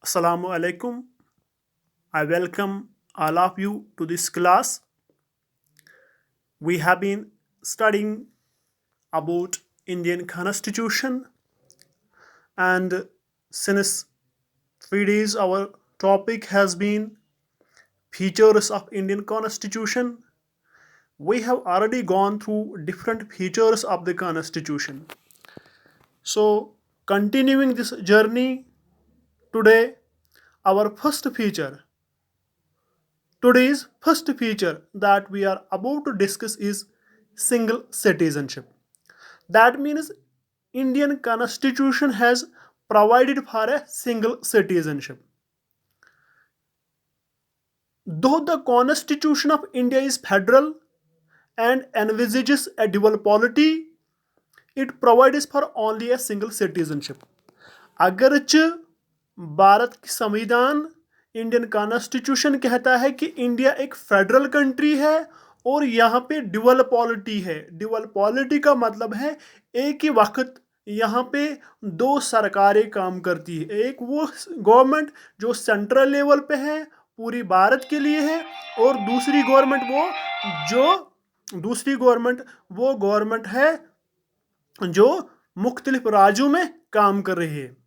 Assalamu alaikum. I welcome all of you to this class. We have been studying about Indian Constitution, and since 3 days our topic has been features of Indian Constitution. We have already gone through different features of the Constitution. So continuing this journey today, our today's first feature that we are about to discuss is single citizenship. That means Indian constitution has provided for a single citizenship. Though the constitution of India is federal and envisages a dual polity, it provides for only a single citizenship. अगरच Bharat की संविधान Indian constitution कहता है कि India एक federal country है और यहाँ पे ड्यूअल पॉलिटी है। ड्यूअल पॉलिटी का मतलब है एक ही वक्त यहाँ पे दो सरकारें काम करती है। एक वो गवर्नमेंट जो सेंट्रल लेवल पे है, पूरी भारत के लिए है, और दूसरी गवर्नमेंट वो गवर्नमेंट है जो मुख्तलिफ राज्यों में काम कर रही है।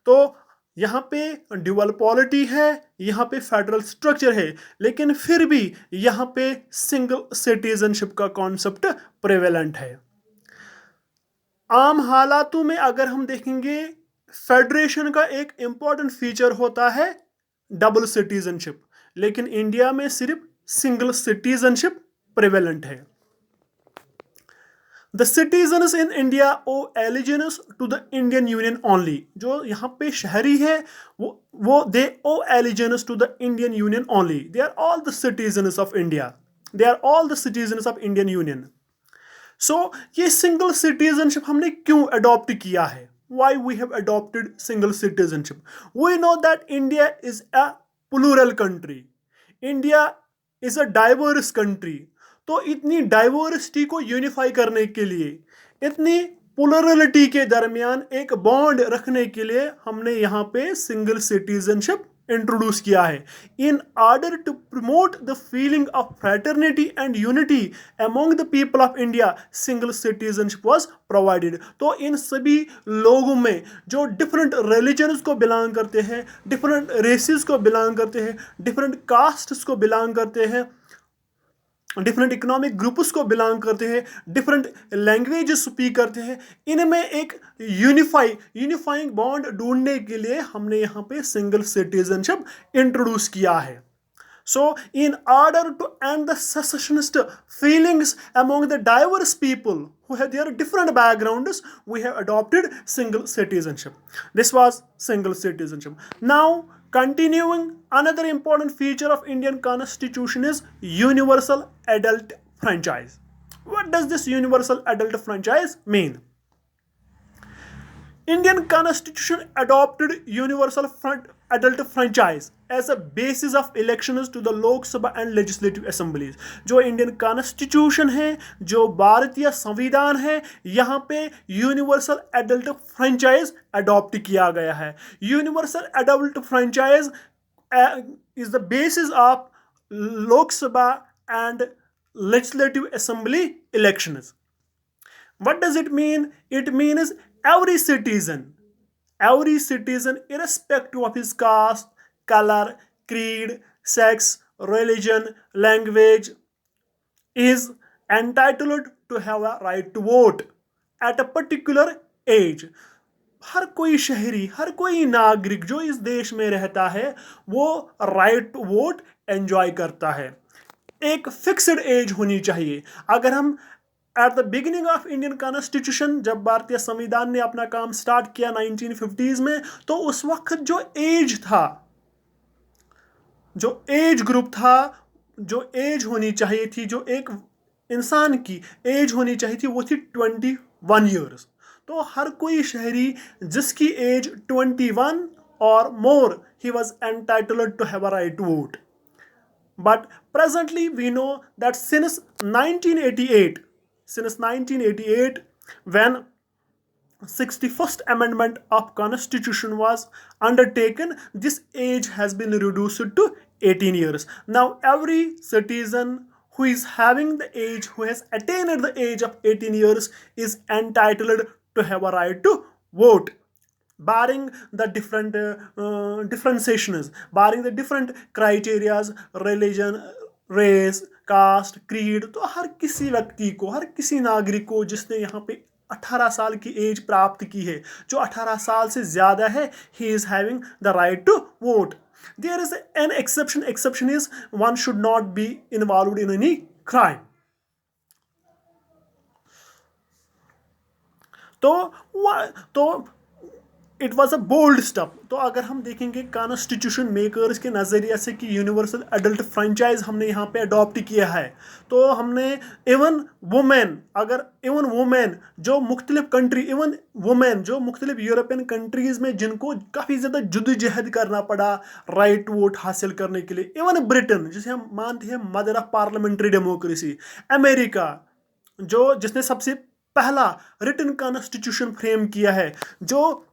तो यहाँ पे ड्यूअल पॉलिटी है, यहाँ पे फेडरल स्ट्रक्चर है, लेकिन फिर भी यहाँ पे सिंगल सिटीजनशिप का कॉन्सेप्ट प्रेवेलेंट है। आम हालातों में अगर हम देखेंगे, फेडरेशन का एक इंपॉर्टेंट फीचर होता है डबल सिटीजनशिप, लेकिन इंडिया में सिर्फ सिंगल सिटीजनशिप प्रेवेलेंट है। The citizens in India owe allegiance to the Indian Union only. जो यहाँ पे शहरी है वो they owe allegiance to the Indian Union only. They are all the citizens of India. They are all the citizens of Indian Union. So ये single citizenship हमने क्यों adopt किया है? Why we have adopted single citizenship? We know that India is a plural country. India is a diverse country. तो इतनी diversity को unify करने के लिए, इतनी पोलरिटी के दरमियान एक बॉन्ड रखने के लिए हमने यहाँ पे सिंगल सिटीजनशिप इंट्रोड्यूस किया है। In order to promote the feeling of fraternity and unity among the people of India, single citizenship was provided. तो इन सभी लोगों में जो डिफरेंट रिलीजन्स को बिलोंग करते हैं, डिफरेंट रेसेस को बिलोंग करते हैं, डिफरेंट कास्ट्स को बिलोंग करते हैं, डिफरेंट इकोनॉमिक ग्रुप्स को बिलोंग करते हैं, डिफरेंट लैंग्वेजेस स्पीक करते हैं, इनमें एक यूनिफाइंग बॉन्ड ढूंढने के लिए हमने यहाँ पे सिंगल सिटीजनशिप इंट्रोड्यूस किया है। So, in order to end the secessionist feelings among the diverse people who have their different backgrounds, we have adopted single citizenship. This was single citizenship. Now, continuing, another important feature of Indian Constitution is universal adult franchise. What does this universal adult franchise mean? Indian Constitution adopted universal adult franchise as a basis of elections to the Lok Sabha and Legislative Assemblies. जो Indian constitution है, जो भारतीय संविधान है, यहाँ पे universal adult franchise adopt किया गया है। Universal adult franchise is the basis of Lok Sabha and Legislative Assembly elections. What does it mean? It means every citizen, irrespective of his caste, color, creed, sex, religion, language, is entitled to have a right to vote at a particular age. हर कोई शहरी, हर कोई नागरिक जो इस देश में रहता है, वो राइट टू वोट एंजॉय करता है। एक फिक्स्ड एज होनी चाहिए। अगर हम at the beginning of Indian constitution, जब भारतीय संविधान ने अपना काम स्टार्ट किया 1950s में, तो उस वक्त जो एज था, जो एज ग्रुप था, जो एज होनी चाहिए थी, जो एक इंसान की एज होनी चाहिए थी, वो थी 21 ईयर्स। तो हर कोई शहरी जिसकी एज 21 और more, he was entitled to have a right to vote. But presently we know that since 1988, when 61st amendment of constitution was undertaken, this age has been reduced to 18 years. Now every citizen who is having the age, who has attained the age of 18 years, is entitled to have a right to vote, barring the different differentiations, barring the different criterias, religion, race, caste, creed. तो हर किसी व्यक्ति को, हर किसी नागरिक को जिसने यहाँ पे 18 साल की एज प्राप्त की है, जो 18 साल से ज़्यादा है, he is having the right to vote. There is an exception, exception is one should not be involved in any crime. तो it was a bold step. तो अगर हम देखेंगे कॉन्स्टिट्यूशन मेकर्स के नज़रिए से कि यूनिवर्सल एडल्ट फ्रेंचाइज हमने यहाँ पे अडॉप्ट किया है, तो हमने इवन वुमेन, अगर इवन वुमेन जो मुख्तलिफ कंट्री, इवन वुमेन जो मुख्तलिफ यूरोपियन कंट्रीज़ में जिनको काफ़ी ज़्यादा जद्दोजहद करना पड़ा राइट वोट हासिल करने के लिए, इवन ब्रिटेन जिसे हम मानते हैं mother of parliamentary democracy, America जो जिसने सबसे पहला रिटन कॉन्स्टिट्यूशन फ्रेम किया है, जो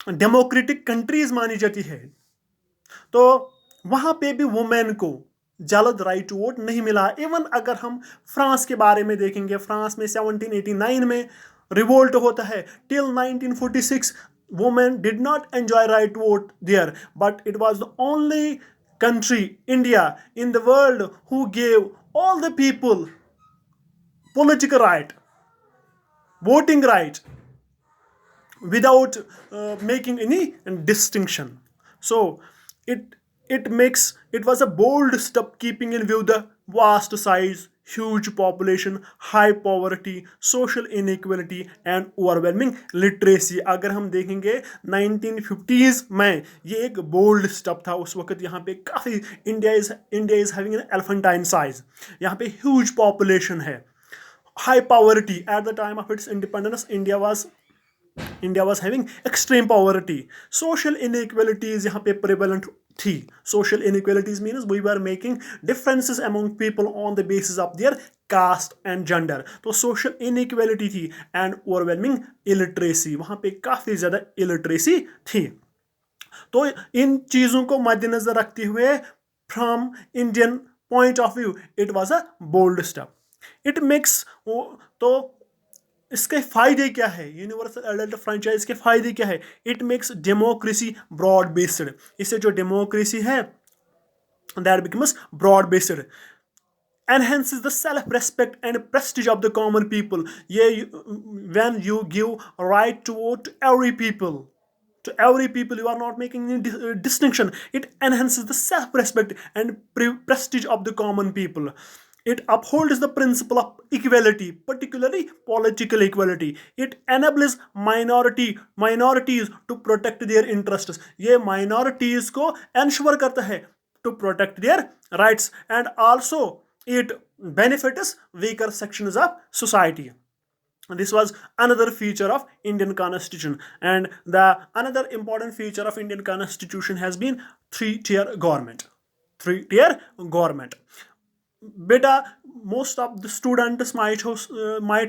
डेमोक्रेटिक कंट्रीज मानी जाती है, तो वहां पे भी वुमेन को जल्द राइट टू वोट नहीं मिला। इवन अगर हम फ्रांस के बारे में देखेंगे, फ्रांस में 1789 में रिवोल्ट होता है। Till 1946 women did not enjoy right to vote there, but it was the only country, India, in the world who gave all the people political right, voting right, without making any distinction. So it was a bold step, keeping in view the vast size, huge population, high poverty, social inequality and overwhelming literacy. अगर हम देखेंगे 1950s में ये एक bold step था। उस वक्त यहाँ पे काफ़ी India is having an elephantine size, यहाँ पे ह्यूज पॉपुलेशन है, high poverty. At the time of its independence India was having extreme poverty, social inequalities यहाँ पे prevalent थी। social inequalities means we were making differences among people on the basis of their caste and gender। तो social inequality थी and overwhelming illiteracy, वहाँ पे काफ़ी ज़्यादा illiteracy थी। तो इन चीज़ों को मद्देनज़र रखते हुए from Indian point of view it was a bold step। it makes, तो इसके फायदे क्या है, यूनिवर्सल एडल्ट फ्रेंचाइज के फायदे क्या है? It makes democracy broad based. इससे जो डेमोक्रेसी है that becomes broad based, enhances the self-respect and prestige of the common people। ये when you give right to vote to every people, you are not making any distinction, it enhances the self-respect and prestige of the common people। It upholds the principle of equality, particularly political equality। It enables minorities to protect their interests। ये minorities को ensure करता है to protect their rights, and also it benefits weaker sections of society। This was another feature of Indian Constitution, and the another important feature of Indian Constitution has been three-tier government। Beta, most of the students might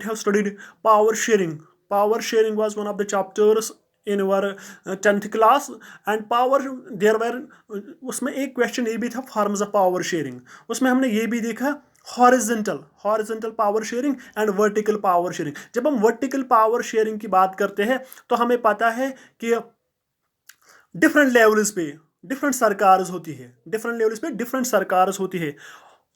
have studied power sharing। Power sharing was one of the chapters in our 10th class, and power there were, उसमें एक question ये भी था forms of power sharing. उसमें हमने ये भी देखा horizontal power sharing and vertical power sharing. जब हम वर्टिकल पावर शेयरिंग की बात करते हैं तो हमें पता है कि डिफरेंट लेवल्स पे डिफरेंट सरकार्स होती है।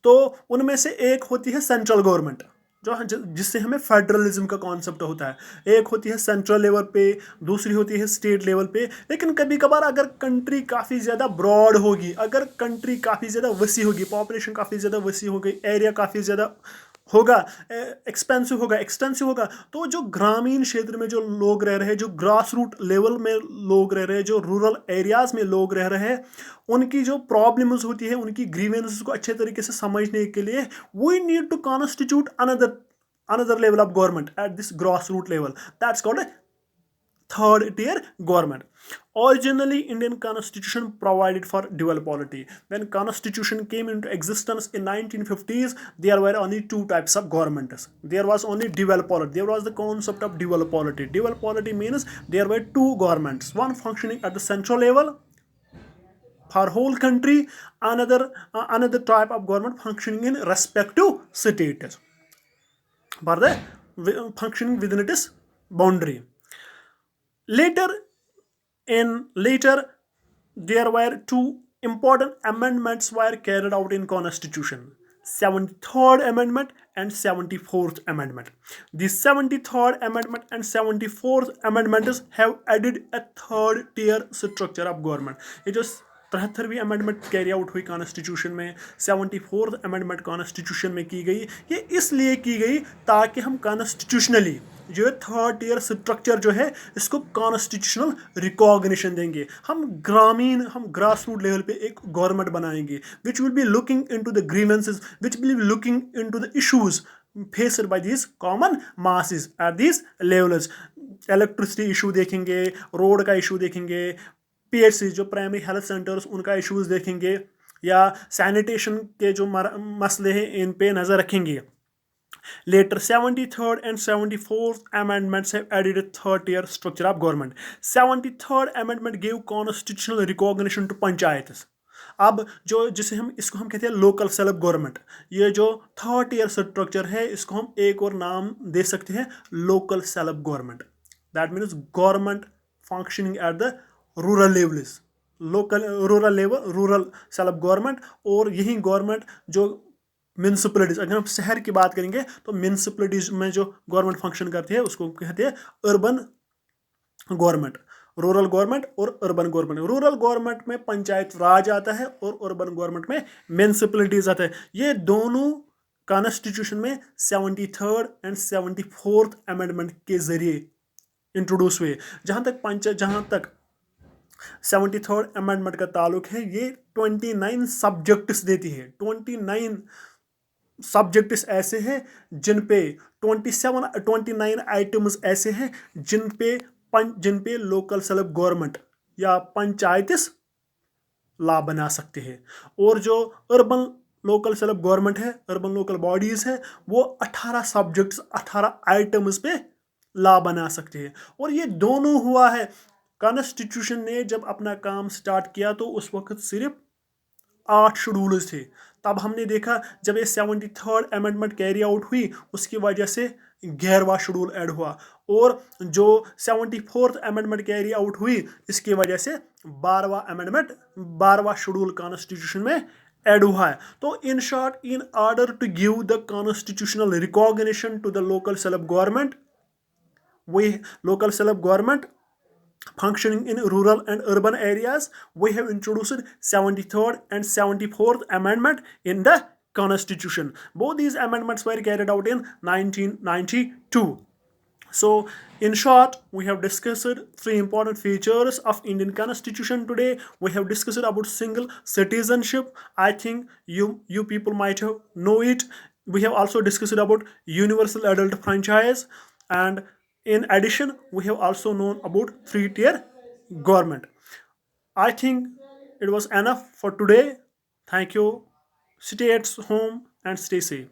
तो उनमें से एक होती है सेंट्रल गवर्नमेंट, जिससे हमें फेडरलिज्म का कॉन्सेप्ट होता है। एक होती है सेंट्रल लेवल पे, दूसरी होती है स्टेट लेवल पे। लेकिन कभी कभार अगर कंट्री काफ़ी ज़्यादा ब्रॉड होगी, अगर कंट्री काफ़ी ज़्यादा वसी होगी, पॉपुलेशन काफ़ी ज़्यादा वसी हो गई, एरिया काफ़ी ज़्यादा होगा, एक्सटेंसिव होगा, तो जो ग्रामीण क्षेत्र में जो लोग रह रहे हैं, जो ग्रास रूट लेवल में लोग रह रहे हैं, जो रूरल एरियाज़ में लोग रह रहे हैं, उनकी जो प्रॉब्लम्स होती है, उनकी ग्रीवेंसेस को अच्छे तरीके से समझने के लिए we need to constitute another level of government at this grassroots level, that's called a third tier government। Originally, Indian Constitution provided for dual polity. When Constitution came into existence in 1950s, there were only two types of governments. There was only dual polity. There was the concept of dual polity. Dual polity means there were two governments, one functioning at the central level for whole country, another type of government functioning in respective states for the functioning within its boundary. Later, later there were two important amendments were carried out in constitution: 73rd amendment and 74th amendment. The 73rd amendment and 74th amendments have added a third tier structure of government. ये जो 73वीं amendment carry out हुई constitution में, 74th amendment constitution में की गई, ये इसलिए की गई ताकि हम कॉन्स्टिट्यूशनली जो थर्ड ईयर स्ट्रक्चर जो है इसको कॉन्स्टिट्यूशनल रिकॉग्निशन देंगे. हम ग्रास रूट लेवल पे एक गवर्नमेंट बनाएंगे which will be looking into the grievances, which will be looking into the issues faced by these common masses at these levels. Electricity issue देखेंगे, road का issue देखेंगे, PHC जो primary health centres उनका issues देखेंगे, या sanitation के जो मसले हैं इन पे नज़र रखेंगे. Later, 73rd and 74th amendments have added a third-tier structure of government. 73rd amendment gave constitutional recognition to panchayats. अब जो जिसे हम इसको हम कहते हैं लोकल सेल्फ गवर्नमेंट, ये जो थर्ड ईयर स्ट्रक्चर है इसको हम एक और नाम दे सकते हैं local self government. That means government functioning at the rural levels, rural self government. और यही गवर्नमेंट जो म्यूनसिपलिटीज, अगर हम शहर की बात करेंगे तो म्यूनसिपलिटीज में जो गवर्नमेंट फंक्शन करती है उसको कहते हैं अर्बन गवर्नमेंट. रूरल गवर्नमेंट और अर्बन गवर्नमेंट. रूरल गवर्नमेंट में पंचायत राज आता है और अर्बन गवर्नमेंट में म्यूनसिपलिटीज आता है. ये दोनों कॉन्स्टिट्यूशन में 73rd एंड 74th अमेंडमेंट के जरिए इंट्रोड्यूस हुए. जहां तक 73rd अमेंडमेंट का ताल्लुक है, ये 29 सब्जेक्ट्स देती है. 29 सब्जेक्ट्स ऐसे हैं जिन पे 29 आइटम्स ऐसे हैं जिन पे लोकल सेल्फ गवर्नमेंट या पंचायत ला बना सकते हैं. और जो अर्बन लोकल सेल्फ गवर्नमेंट है, अर्बन लोकल बॉडीज है, वो 18 सब्जेक्ट्स 18 आइटम्स पे ला बना सकते हैं. और ये दोनों हुआ है. कॉन्स्टिट्यूशन ने जब अपना काम स्टार्ट किया तो उस वक्त सिर्फ 8 शेड्यूल्स थे. तब हमने देखा जब ये 73rd अमेंडमेंट कैरी आउट हुई उसकी वजह से 11वां शेड्यूल ऐड हुआ, और जो 74th अमेंडमेंट कैरी आउट हुई इसकी वजह से 12वां शेड्यूल कॉन्स्टिट्यूशन में ऐड हुआ है. तो in short, in order to give the constitutional recognition to the local self government, we local self government functioning in rural and urban areas, we have introduced 73rd and 74th amendment in the constitution. Both these amendments were carried out in 1992. So in short, we have discussed 3 important features of Indian constitution today. We have discussed about single citizenship. I think you people might have know it. We have also discussed about universal adult franchise, and in addition we have also known about 3-tier government. I think it was enough for today. Thank you. Stay at home and stay safe.